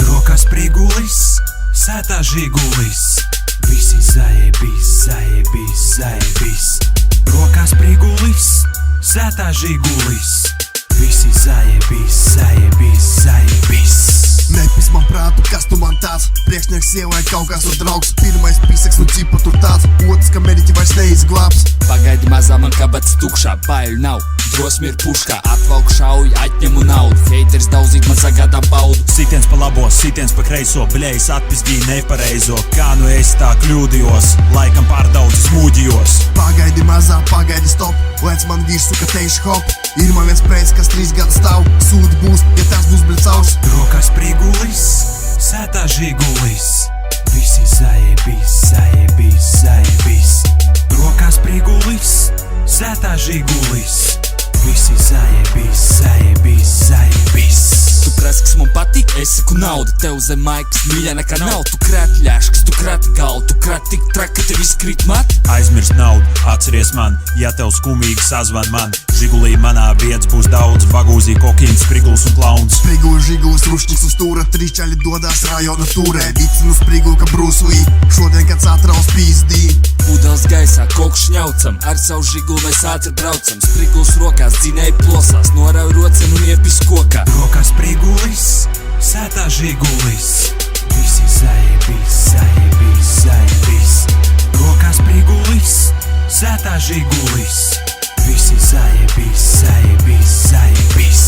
Rokās prigulis, sētā žigulis, visi zajebīs, zajebīs, zajebīs. Rokās prigulis, sētā žigulis, visi zajebīs, zajebīs, zajebīs. Nepis man prātu, kas tu man tāds? Priekšnieks sievai kaut kāds un draugs. Pirmais piseks, nu cipa tur tāds. Otrs, ka mediķi vairs neizglābs. Pagaidi mazā, man kabats tukšā, baiļu nav. Drosmi ir puškā, atvalk šauj, atņemu naudu. Heiters daudzīt man sagādā baudu. Sitiens pa labo, sitiens pa kreiso, bļējs atpizgīja nepareizo. Kā nu es tā kļūdījos, laikam pārdaudz smūģijos. Pagaidi mazā, pagaidi stop. Lēc man virsū, ka teikšu hop. Ir man viens prets, kas 3 gadus stāv. Sūdi būs, ja tas būs blicaus. Rokās prigulis, sētā žigulis, visi zajebīs, zajebīs, zajebīs. Rokās prigulis, sētā žigulis, visi zajebīs, zajebīs, zajebīs. Tu prasi, kas man patīk, es saku nauda. Tev zem maikas mīļā nekā nav. Tu krati ļaškas, tu krati galvu, tu krati tik traki, ka tev viss krīt mat. Aizmirst naudu, atceries man, ja tev skumīgi sazvan man. Žigulī manā vietas būs daudz, bagūzī kokīns, spriguls un klauns. Spriguls, žiguls, rušķiks uz stūra, tričaļi dodās rajona turē. Vicinu sprigulu, ka Bruce Lee, šodien kāds atraus pīzdī. Pūdels gaisā, kokš ņaucam, ar savu žigulu mēs ātri braucam. Spriguls rokās, dzinēji plosās, norauj rocen un iepis kokā. Rokās prigulis, sētā žigulis, visi zajebīs, zajebīs, zajebīs. Rokās prigulis, sētā žigulis, visi zajebīs, zajebīs, zajebīs.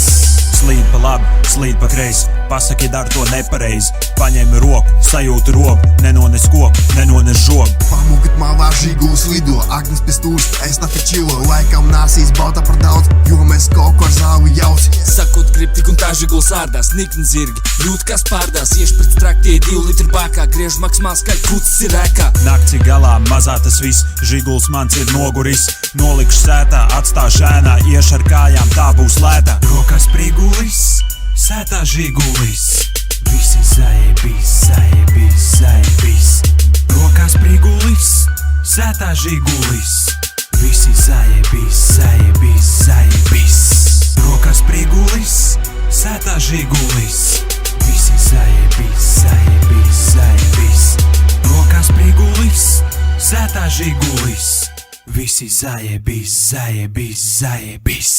Slīd pa labi, slīd pa kreisi, pasaki dar to nepareizi. Paņēmi roku, sajūti robu, nenones koku, nenones žogu. Pamūkat malā žiguls lido, Agnes pie stūrs, es tā pičilo. Laikam nāsīs bauta par daudz, jo mēs kaut ko ar zāli jauci. Sakot grib tik un tā žiguls ārdās, nikni zirgi, jūt kā spārdās. Iešpēc traktie 2 litri bākā, griež maksimāli skaļ, kucis ir ēkā. Nakci galā mazā tas viss, žiguls mans ir noguris. Nolikšu sētā, atstāšu ēnā, iešu ar kājām, tā būs lētā. Rokās prigulis, sētā žigulis, visi zajebīs, zajebīs, zajebīs. Rokās prigulis, sētā žigulis, visi zajebīs, zajebīs, zajebīs. Rokās prigulis, sētā žigulis, visi zajebīs, zajebīs, zajebīs. Rokās prigulis, sētā žigulis, visi zajebīs, zajebīs, zajebīs.